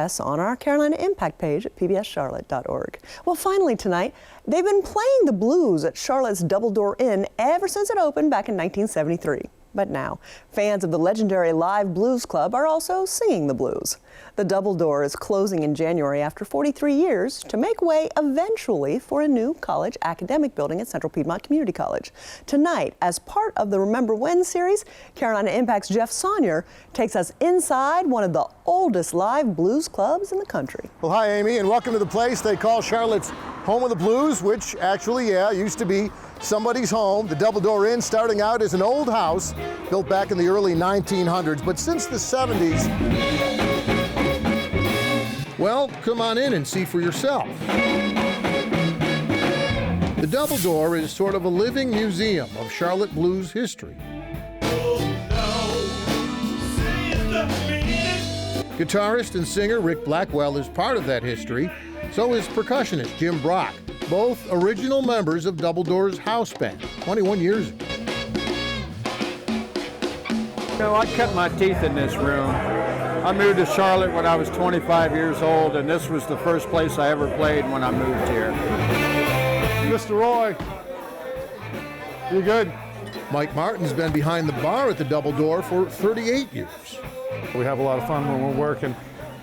On our Carolina Impact page at pbscharlotte.org. Well, finally tonight, they've been playing the blues at Charlotte's Double Door Inn ever since it opened back in 1973. But now, fans of the legendary Live Blues Club are also singing the blues. The Double Door is closing in January after 43 years to make way eventually for a new college academic building at Central Piedmont Community College. Tonight, as part of the Remember When series, Carolina Impact's Jeff Saunier takes us inside one of the oldest live blues clubs in the country. Well, hi, Amy, and welcome to the place they call Charlotte's home of the blues, which actually, used to be somebody's home. The Double Door Inn starting out as an old house built back in the early 1900s, but since the 70s. Well, come on in and see for yourself. The Double Door is sort of a living museum of Charlotte blues history. Guitarist and singer Rick Blackwell is part of that history. So is percussionist Jim Brock, both original members of Double Door's house band 21 years ago. I cut my teeth in this room. I moved to Charlotte when I was 25 years old, and this was the first place I ever played when I moved here. Mr. Roy, you good? Mike Martin's been behind the bar at the Double Door for 38 years. We have a lot of fun when we're working.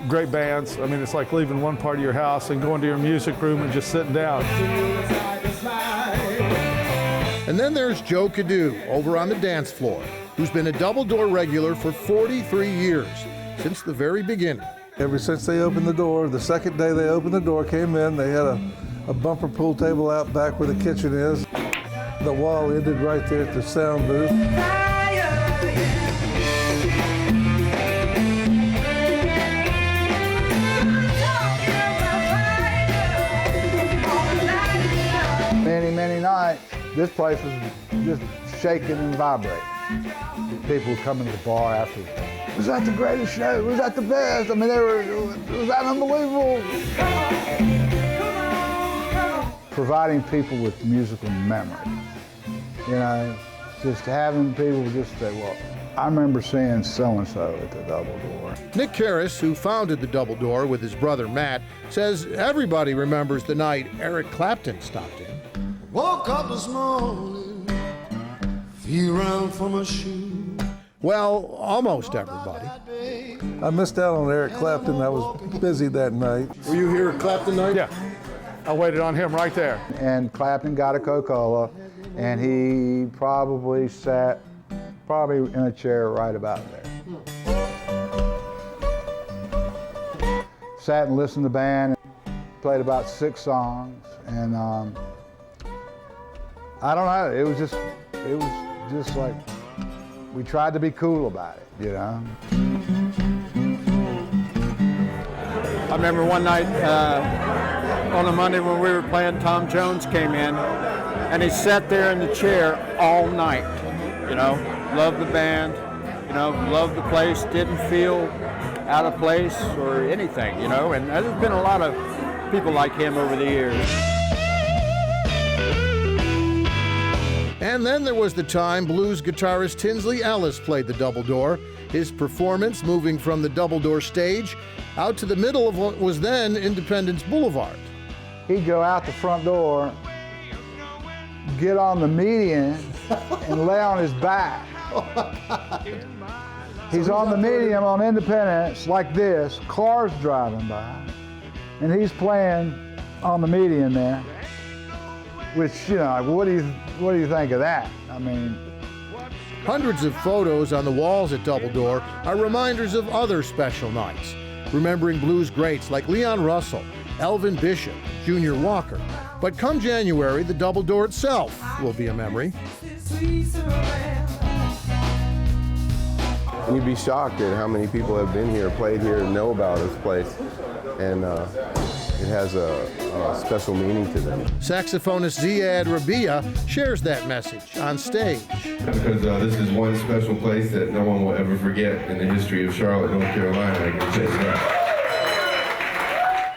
Great bands. I mean, it's like leaving one part of your house and going to your music room and just sitting down. And then there's Joe Cadu over on the dance floor, who's been a Double Door regular for 43 years, since the very beginning. Ever since they opened the door, the second day they opened the door, came in, they had a bumper pool table out back where the kitchen is. The wall ended right there at the sound booth. Many nights, this place was just shaking and vibrating. People would come into the bar after. Was that the greatest show? Was that the best? I mean, was that unbelievable? Providing people with musical memory. Just having people just say, well, I remember seeing so-and-so at the Double Door. Nick Karras, who founded the Double Door with his brother Matt, says everybody remembers the night Eric Clapton stopped in. Woke up this morning, feel around for my shoe. Well, almost everybody. I missed out on Eric Clapton. I was busy that night. Were you here at Clapton night? Yeah, I waited on him right there. And Clapton got a Coca-Cola, and he probably sat in a chair right about there. Sat and listened to the band, played about 6 songs, and I don't know, it was just like, we tried to be cool about it, I remember one night on a Monday when we were playing, Tom Jones came in, and he sat there in the chair all night, loved the band, loved the place, didn't feel out of place or anything, and there's been a lot of people like him over the years. And then there was the time blues guitarist Tinsley Ellis played the Double Door, his performance moving from the Double Door stage out to the middle of what was then Independence Boulevard. He'd go out the front door, get on the median, and lay on his back. He's on the median on Independence like this, cars driving by, and he's playing on the median there. Which, what do you think of that? I mean, hundreds of photos on the walls at Double Door are reminders of other special nights, remembering blues greats like Leon Russell, Elvin Bishop, Junior Walker. But come January, the Double Door itself will be a memory. You'd be shocked at how many people have been here, played here, and know about this place. And it has a special meaning to them. Saxophonist Ziad Rabia shares that message on stage. Because this is one special place that no one will ever forget in the history of Charlotte, North Carolina, I can tell you that.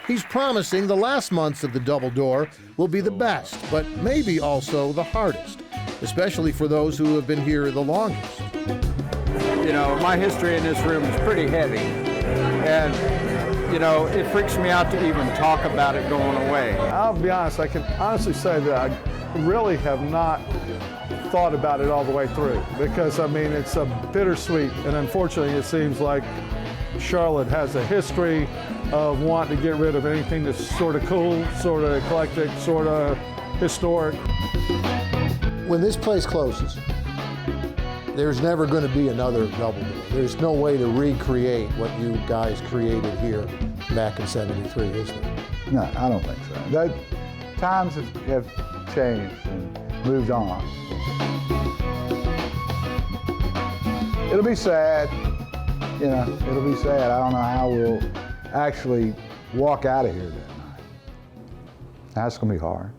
He's promising the last months of the Double Door will be the best, but maybe also the hardest, especially for those who have been here the longest. My history in this room is pretty heavy, and you know, it freaks me out to even talk about it going away. I'll be honest, I can honestly say that I really have not thought about it all the way through, because I mean, it's a bittersweet, and unfortunately it seems like Charlotte has a history of wanting to get rid of anything that's sort of cool, sort of eclectic, sort of historic. When this place closes, there's never going to be another Double Door. There's no way to recreate what you guys created here back in '73, is there? No, I don't think so. Times have changed and moved on. It'll be sad, you know, it'll be sad. I don't know how we'll actually walk out of here that night. That's gonna be hard.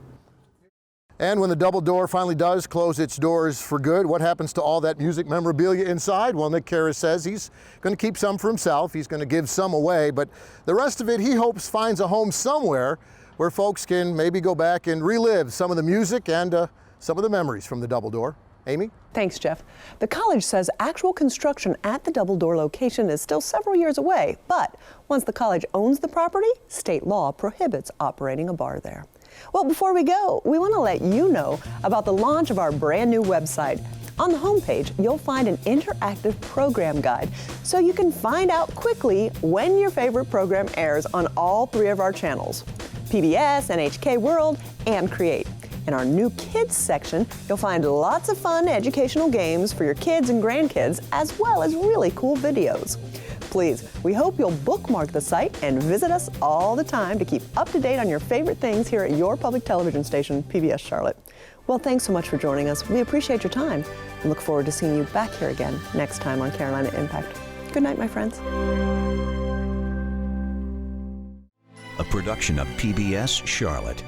And when the Double Door finally does close its doors for good, what happens to all that music memorabilia inside? Well, Nick Karras says he's going to keep some for himself. He's going to give some away, but the rest of it, he hopes, finds a home somewhere where folks can maybe go back and relive some of the music and some of the memories from the Double Door. Amy? Thanks, Jeff. The college says actual construction at the Double Door location is still several years away, but once the college owns the property, state law prohibits operating a bar there. Well, before we go, we want to let you know about the launch of our brand new website. On the homepage, you'll find an interactive program guide so you can find out quickly when your favorite program airs on all 3 of our channels, PBS, NHK World, and Create. In our new kids section, you'll find lots of fun educational games for your kids and grandkids, as well as really cool videos. Please, we hope you'll bookmark the site and visit us all the time to keep up to date on your favorite things here at your public television station, PBS Charlotte. Well, thanks so much for joining us. We appreciate your time and look forward to seeing you back here again next time on Carolina Impact. Good night, my friends. A production of PBS Charlotte.